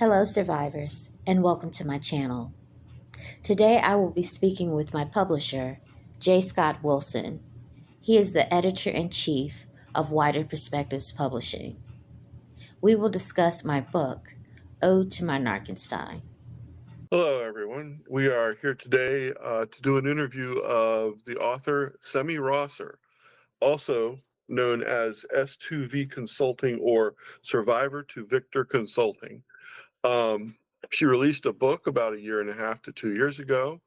Hello, survivors, and welcome to my channel. Today I will be speaking with my publisher, J. Scott Wilson. He is the editor-in-chief of Wider Perspectives Publishing. We will discuss my book, Ode to My NarcEnstein. Hello, everyone. We are here today to do an interview of the author Semi Rosser, also known as S2V Consulting or Survivor2Victor Consulting. She released a book about 1.5 to 2 years ago,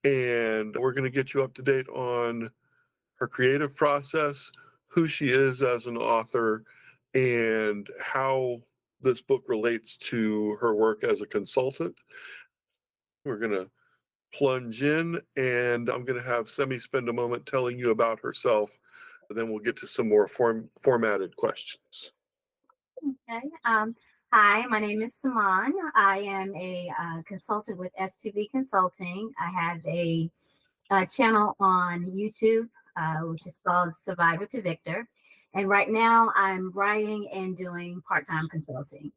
and we're going to get you up to date on her creative process, who she is as an author, and how this book relates to her work as a consultant. We're going to plunge in, and I'm going to have Semi spend a moment telling you about herself. Then we'll get to some more formatted questions. Okay. Hi, my name is Saman. I am a consultant with S2V Consulting. I have a channel on YouTube, which is called Survivor2Victor. And right now I'm writing and doing part-time consulting.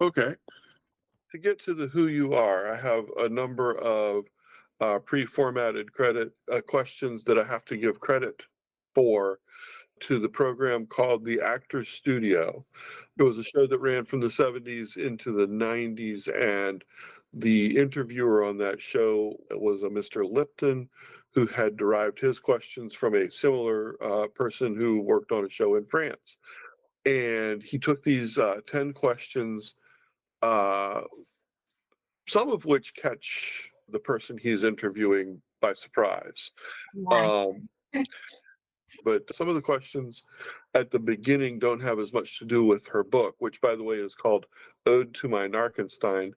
Okay. To get to the who you are, I have a number of pre-formatted questions that I have to give credit for to the program called The Actors Studio. It was a show that ran from the 70s into the 90s, and the interviewer on that show was a Mr. Lipton, who had derived his questions from a similar person who worked on a show in France. And he took these 10 questions, some of which catch the person he's interviewing by surprise. Nice. But some of the questions at the beginning don't have as much to do with her book, which, by the way, is called Ode to My NarcEnstein.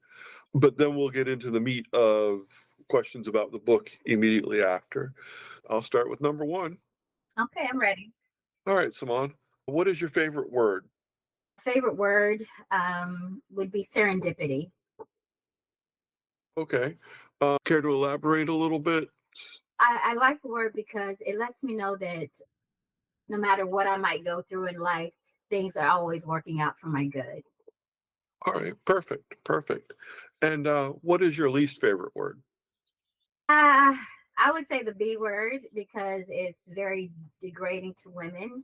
But then we'll get into the meat of questions about the book immediately after. I'll start with number one. Okay, I'm ready. All right, Simone, what is your favorite word? Favorite word would be serendipity. Okay. Care to elaborate a little bit? I like the word because it lets me know that no matter what I might go through in life, things are always working out for my good. All right, perfect. And what is your least favorite word? I would say the B word because it's very degrading to women.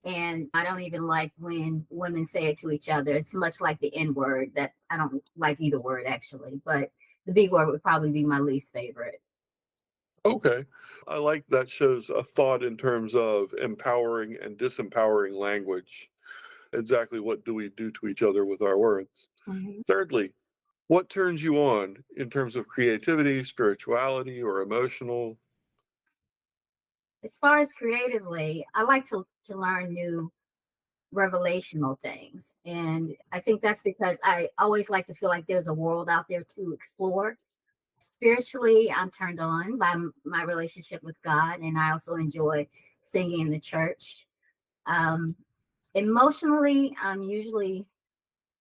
And I don't even like when women say it to each other. It's much like the N word that I don't like either word, actually. But the B word would probably be my least favorite. Okay. I like that shows a thought in terms of empowering and disempowering language. Exactly what do we do to each other with our words? Mm-hmm. Thirdly, what turns you on in terms of creativity, spirituality, or emotional? As far as creatively, I like to learn new revelational things. And I think that's because I always like to feel like there's a world out there to explore. Spiritually, I'm turned on by my relationship with God, and I also enjoy singing in the church. Emotionally, I'm usually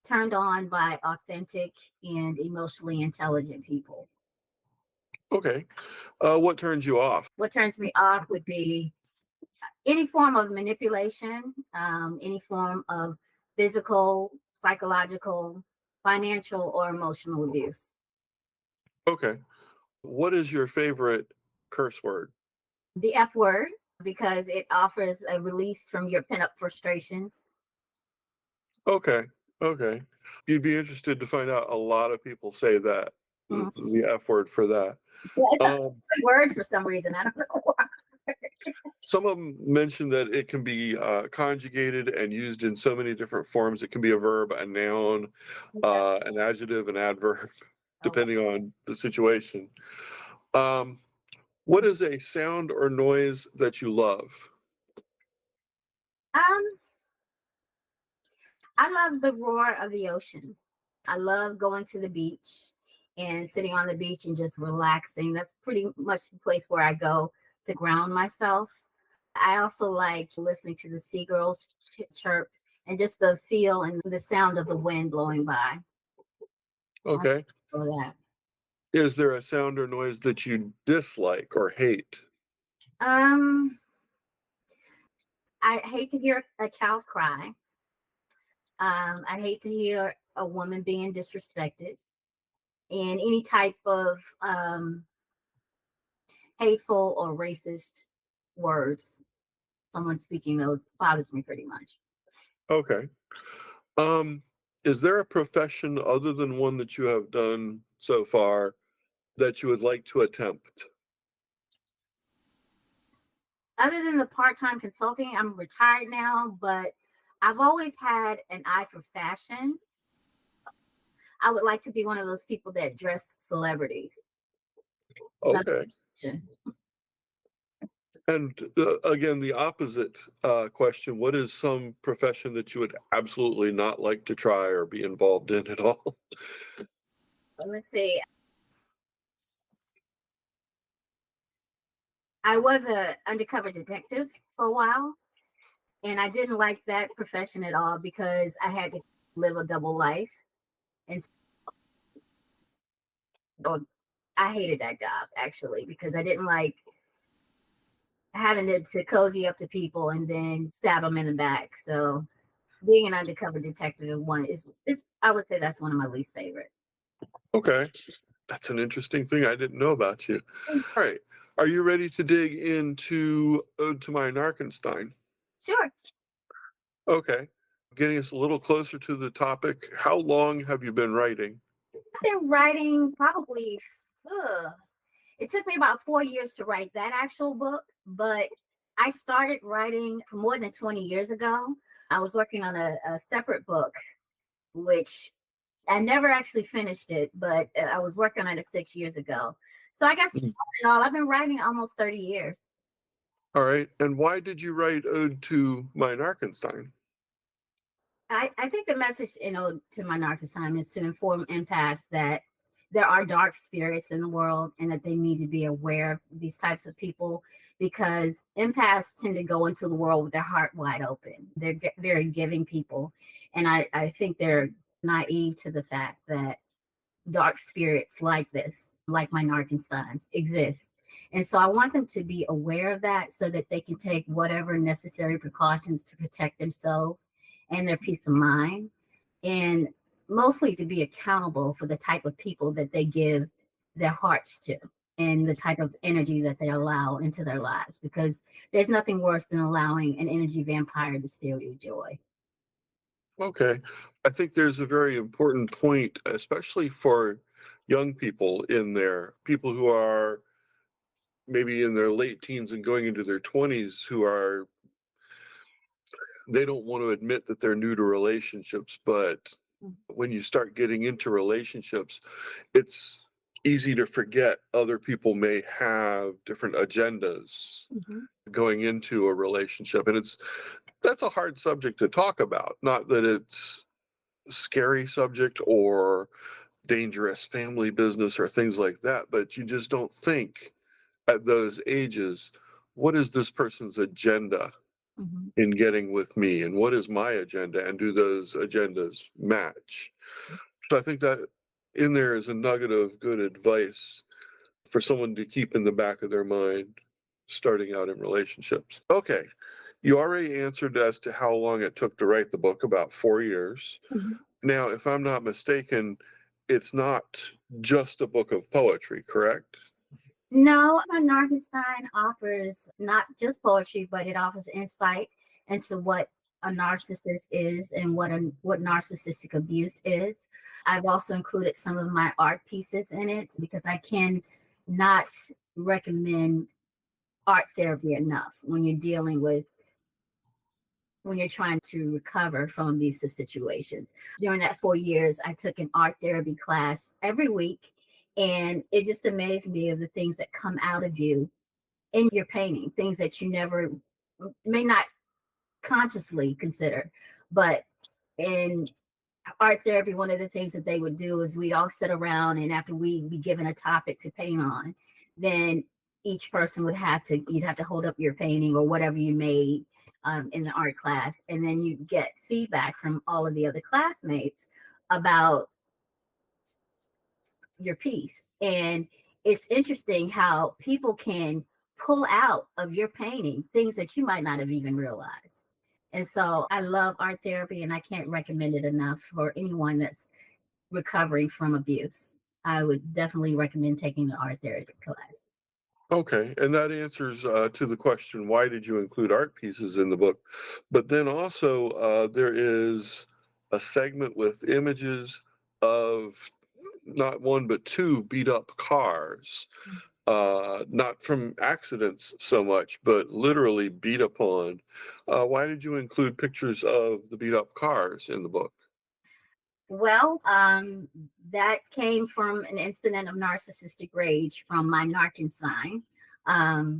turned on by authentic and emotionally intelligent people. Okay. What turns you off? What turns me off would be any form of manipulation, any form of physical, psychological, financial, or emotional abuse. Okay. What is your favorite curse word? The F word, because it offers a release from your pent-up frustrations. Okay. You'd be interested to find out a lot of people say that, the F word for that. Yeah, it's a word for some reason. I don't know why. Some of them mention that it can be conjugated and used in so many different forms. It can be a verb, a noun, an adjective, an adverb, depending on the situation. What is a sound or noise that you love? I love the roar of the ocean. I love going to the beach and sitting on the beach and just relaxing. That's pretty much the place where I go to ground myself. I also like listening to the seagulls chirp and just the feel and the sound of the wind blowing by. Okay. That. Is there a sound or noise that you dislike or hate? I hate to hear a child cry. I hate to hear a woman being disrespected and any type of hateful or racist words. Someone speaking those bothers me pretty much. Okay. Is there a profession other than one that you have done so far that you would like to attempt? Other than the part-time consulting, I'm retired now, but I've always had an eye for fashion. I would like to be one of those people that dress celebrities. Okay. And again, the opposite question, what is some profession that you would absolutely not like to try or be involved in at all? Let's see. I was a undercover detective for a while, and I didn't like that profession at all because I had to live a double life. And so I hated that job actually because I didn't like having to cozy up to people and then stab them in the back. So being an undercover detective one is I would say that's one of my least favorite. Okay. That's an interesting thing I didn't know about you. All right. Are you ready to dig into Ode to My NarcEnstein? Sure. Okay. Getting us a little closer to the topic, how long have you been writing? I've been writing probably, it took me about 4 years to write that actual book, but I started writing more than 20 years ago. I was working on a separate book, which I never actually finished it, but I was working on it 6 years ago. So I guess all in all, I've been writing almost 30 years. All right. And why did you write Ode to My NarcEnstein? I think the message, to my narcissism is to inform empaths that there are dark spirits in the world and that they need to be aware of these types of people because empaths tend to go into the world with their heart wide open. They're very giving people. And I think they're naive to the fact that dark spirits like this, like my NarcEnsteins, exist. And so I want them to be aware of that so that they can take whatever necessary precautions to protect themselves and their peace of mind, and mostly to be accountable for the type of people that they give their hearts to and the type of energy that they allow into their lives, because there's nothing worse than allowing an energy vampire to steal your joy. Okay. I think there's a very important point, especially for young people in there, people who are maybe in their late teens and going into their 20s they don't want to admit that they're new to relationships, but when you start getting into relationships, it's easy to forget other people may have different agendas going into a relationship. And that's a hard subject to talk about. Not that it's a scary subject or dangerous family business or things like that, but you just don't think at those ages, what is this person's agenda in getting with me, and what is my agenda, and do those agendas match? So I think that in there is a nugget of good advice for someone to keep in the back of their mind starting out in relationships. Okay, you already answered as to how long it took to write the book, about 4 years. Now, if I'm not mistaken, it's not just a book of poetry, correct? No, My NarcEnstein offers not just poetry, but it offers insight into what a narcissist is and what narcissistic abuse is. I've also included some of my art pieces in it because I can not recommend art therapy enough when you're trying to recover from abusive situations. During that 4 years, I took an art therapy class every week, and it just amazed me of the things that come out of you in your painting, things that you may not consciously consider. But in art therapy, one of the things that they would do is we'd all sit around, and after we'd be given a topic to paint on, then each person you'd have to hold up your painting or whatever you made in the art class, and then you get feedback from all of the other classmates about your piece. And it's interesting how people can pull out of your painting things that you might not have even realized. And so I love art therapy, and I can't recommend it enough for anyone that's recovering from abuse. I would definitely recommend taking the art therapy class. Okay, and that answers to the question, why did you include art pieces in the book? But then also there is a segment with images of not one but two beat up cars, not from accidents so much, but literally beat upon. Why did you include pictures of the beat up cars in the book? Well, that came from an incident of narcissistic rage from My NarcEnstein.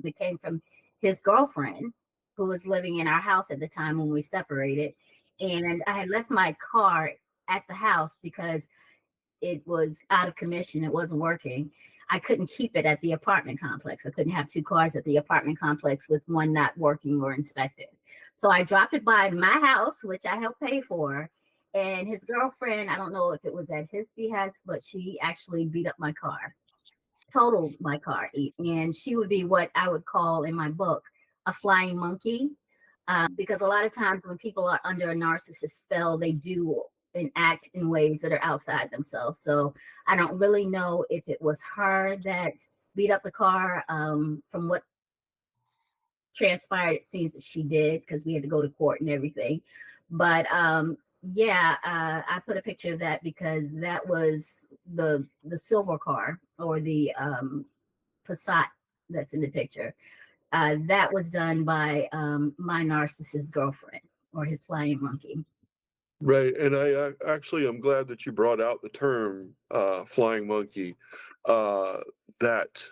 It came from his girlfriend who was living in our house at the time when we separated. And I had left my car at the house because it was out of commission. It wasn't working. I couldn't keep it at the apartment complex. I couldn't have two cars at the apartment complex with one not working or inspected. So I dropped it by my house, which I helped pay for. And his girlfriend, I don't know if it was at his behest, but she actually beat up my car, totaled my car. And she would be what I would call in my book a flying monkey. Because a lot of times when people are under a narcissist spell, they do and act in ways that are outside themselves. So I don't really know if it was her that beat up the car. From what transpired, it seems that she did, because we had to go to court and everything. But yeah, I put a picture of that because that was the silver car, or the Passat that's in the picture. That was done by my narcissist girlfriend, or his flying monkey. Right, and I actually I'm glad that you brought out the term flying monkey. That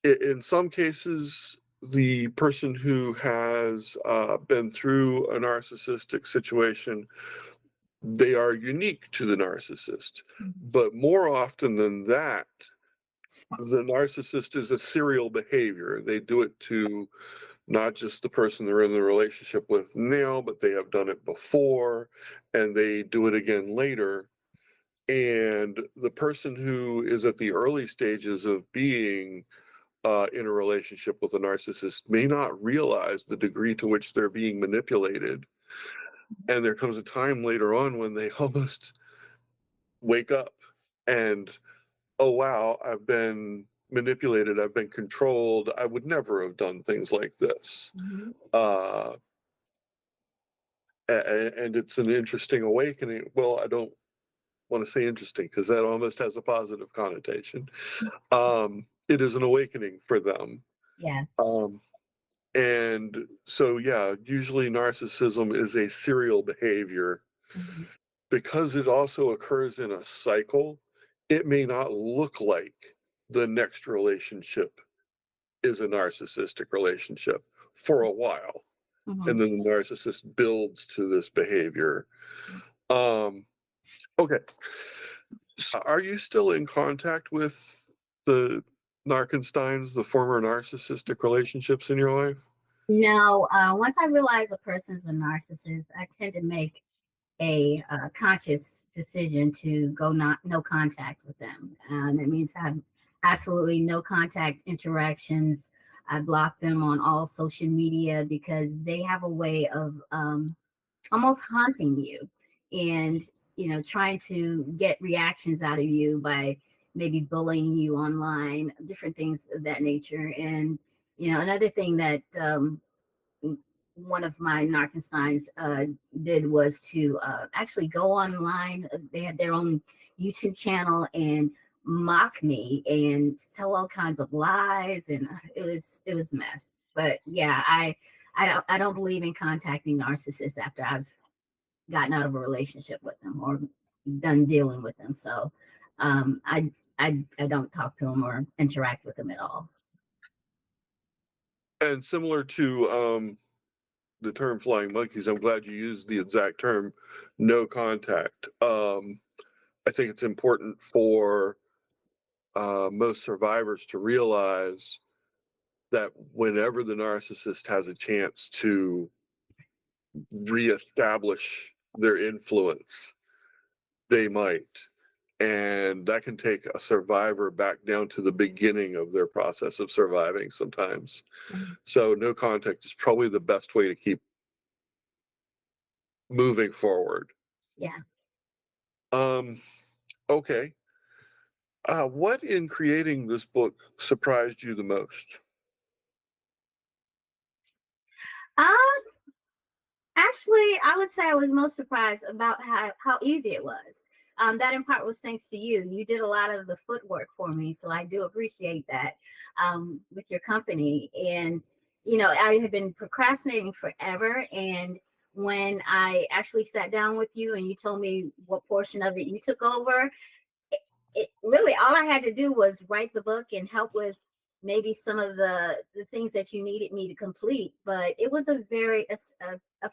in some cases, the person who has been through a narcissistic situation, they are unique to the narcissist. But more often than that, the narcissist is a serial behavior. They do it to not just the person they're in the relationship with now, but they have done it before, and they do it again later. And the person who is at the early stages of being in a relationship with a narcissist may not realize the degree to which they're being manipulated. And there comes a time later on when they almost wake up and, oh, wow, I've been manipulated, I've been controlled, I would never have done things like this. Mm-hmm. Uh, and it's an interesting awakening. Well, I don't want to say interesting because that almost has a positive connotation. It is an awakening for them. Yeah. Um, and so, yeah, usually narcissism is a serial behavior. Mm-hmm. Because it also occurs in a cycle, it may not look like the next relationship is a narcissistic relationship for a while. Mm-hmm. And then the narcissist builds to this behavior. Um, okay. So are you still in contact with the NarcEnsteins, the former narcissistic relationships in your life? No, once I realize a person's a narcissist, I tend to make a conscious decision to go no contact with them. And it means have absolutely no contact interactions. I block them on all social media because they have a way of almost haunting you, and trying to get reactions out of you by maybe bullying you online, different things of that nature. And another thing that one of my narcissistes did was to actually go online. They had their own YouTube channel and mock me and tell all kinds of lies, and it was a mess. But yeah, I don't believe in contacting narcissists after I've gotten out of a relationship with them or done dealing with them. So I don't talk to them or interact with them at all. And similar to the term flying monkeys, I'm glad you used the exact term, no contact. I think it's important for most survivors to realize that whenever the narcissist has a chance to reestablish their influence, they might. And that can take a survivor back down to the beginning of their process of surviving sometimes. So no contact is probably the best way to keep moving forward. Yeah. Okay. What in creating this book surprised you the most? Actually, I would say I was most surprised about how easy it was. That in part was thanks to you. You did a lot of the footwork for me, so I do appreciate that with your company. And I have been procrastinating forever. And when I actually sat down with you and you told me what portion of it you took over, it really all I had to do was write the book and help with maybe some of the things that you needed me to complete. But it was a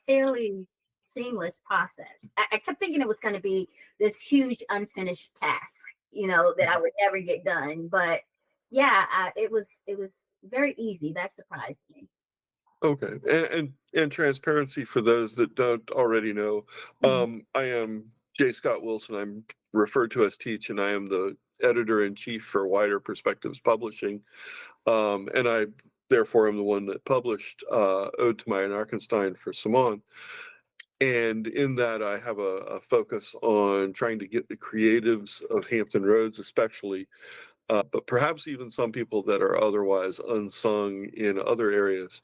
fairly seamless process. I kept thinking it was going to be this huge unfinished task, that I would never get done. But yeah, it was very easy. That surprised me. Okay, and transparency for those that don't already know, I am J. Scott Wilson. I'm referred to as Teach, and I am the editor-in-chief for Wider Perspectives Publishing, and I therefore am the one that published Ode to My NarcEnstein for Simone. And in that, I have a focus on trying to get the creatives of Hampton Roads, especially, but perhaps even some people that are otherwise unsung in other areas,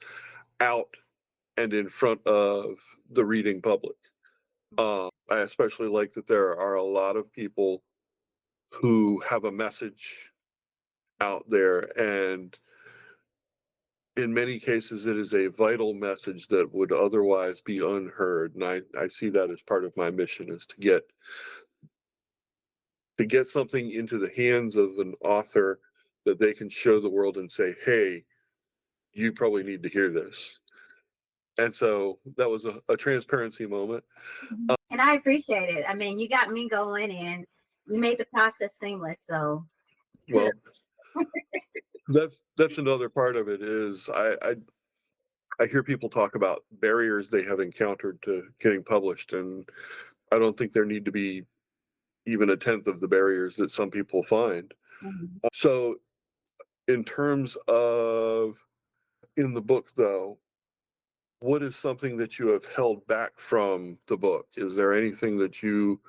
out and in front of the reading public. I especially like that there are a lot of people who have a message out there, and in many cases, it is a vital message that would otherwise be unheard. And I see that as part of my mission, is to get something into the hands of an author that they can show the world and say, hey, you probably need to hear this. And so that was a transparency moment. And I appreciate it. I mean, you got me going and you made the process seamless. So Well, that's another part of it, is I hear people talk about barriers they have encountered to getting published, and I don't think there need to be even a tenth of the barriers that some people find. So in terms of in the book, though, what is something that you have held back from the book? Is there anything that you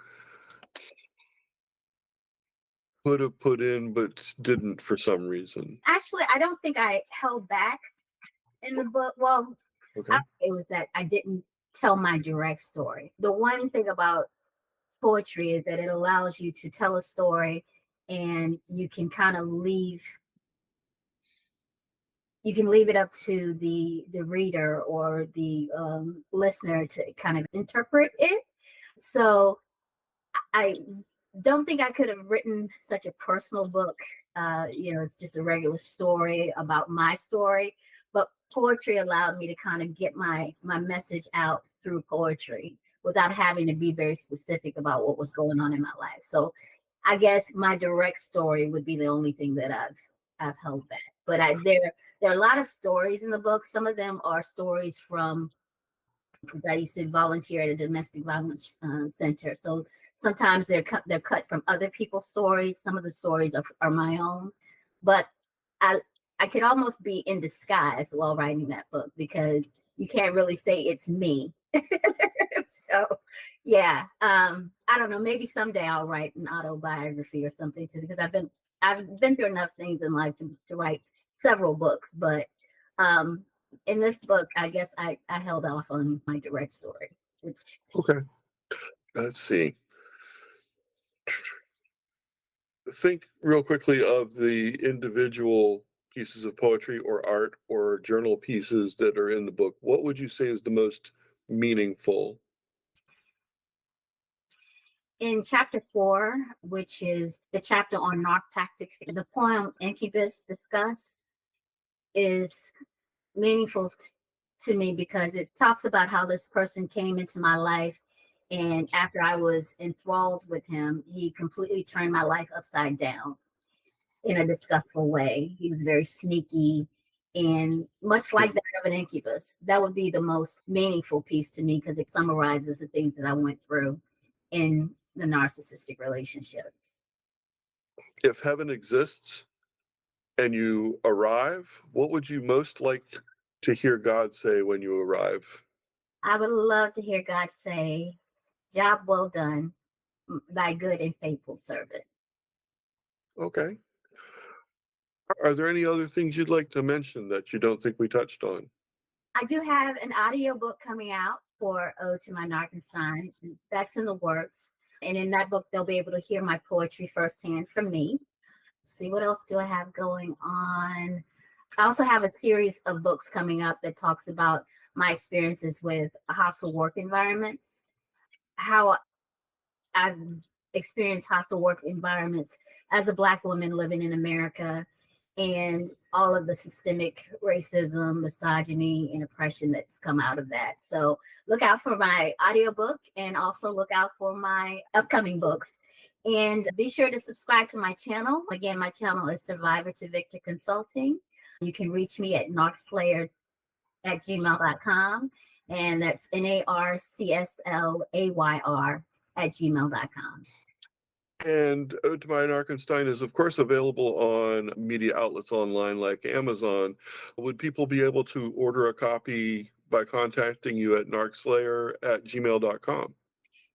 could have put in but didn't for some reason? actually, I don't think I held back in the book. Well, Okay. it was that I didn't tell my direct story. The one thing about poetry is that it allows you to tell a story and you can kind of leave it up to the reader or the listener to kind of interpret it. So I don't think I could have written such a personal book. It's just a regular story about my story, but poetry allowed me to kind of get my message out through poetry without having to be very specific about what was going on in my life. So I guess my direct story would be the only thing that I've held back. But there are a lot of stories in the book. Some of them are stories from, because I used to volunteer at a domestic violence center. So sometimes they're cut from other people's stories. Some of the stories are my own, but I I could almost be in disguise while writing that book because you can't really say it's me. So yeah, I don't know. Maybe someday I'll write an autobiography or something too, because I've been through enough things in life to write several books, but um in this book, I guess I held off on my direct story, which Okay. Let's see. Think real quickly of the individual pieces of poetry or art or journal pieces that are in the book. What would you say is the most meaningful? in chapter 4, which is the chapter on narc tactics, the poem Incubus discussed is meaningful to me because it talks about how this person came into my life, and after I was enthralled with him, he completely turned my life upside down in a disgustful way. He was very sneaky, and much like that of an incubus. That would be the most meaningful piece to me because it summarizes the things that I went through in the narcissistic relationships. If heaven exists and you arrive, what would you most like to hear God say when you arrive? I would love to hear God say, "Job well done, thy good and faithful servant." Okay. Are there any other things you'd like to mention that you don't think we touched on? I do have an audiobook coming out for Ode to My NarcEnstein. That's in the works. And in that book, they'll be able to hear my poetry firsthand from me. See, what else do I have going on? I also have a series of books coming up that talks about my experiences with hostile work environments, how I've experienced hostile work environments as a Black woman living in America, and all of the systemic racism, misogyny, and oppression that's come out of that. So look out for my audiobook and also look out for my upcoming books. And be sure to subscribe to my channel. Again, my channel is Survivor2Victor Consulting. You can reach me at narcslayer@gmail.com. And that's narcslayer@gmail.com. And Ode to My NarcEnstein is, of course, available on media outlets online like Amazon. Would people be able to order a copy by contacting you at narcslayer@gmail.com?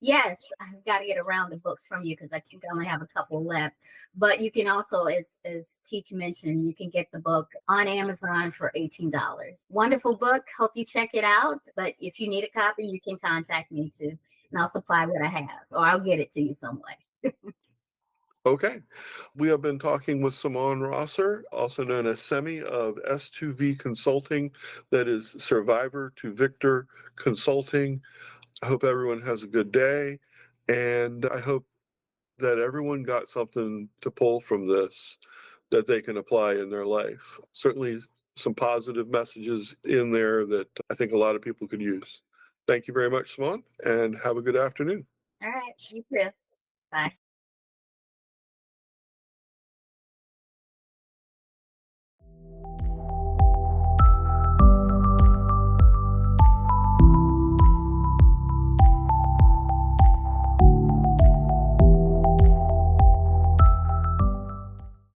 Yes, I've got to get around the books from you because I think I only have a couple left. But you can also, as Teach mentioned, you can get the book on Amazon for $18. Wonderful book. Hope you check it out. But if you need a copy, you can contact me too, and I'll supply what I have, or I'll get it to you some way. Okay. We have been talking with Simone Rosser, also known as Semi of S2V Consulting, that is Survivor2Victor Consulting. I hope everyone has a good day, and I hope that everyone got something to pull from this that they can apply in their life. Certainly some positive messages in there that I think a lot of people could use. Thank you very much, Simone, and have a good afternoon. All right. You too. Bye.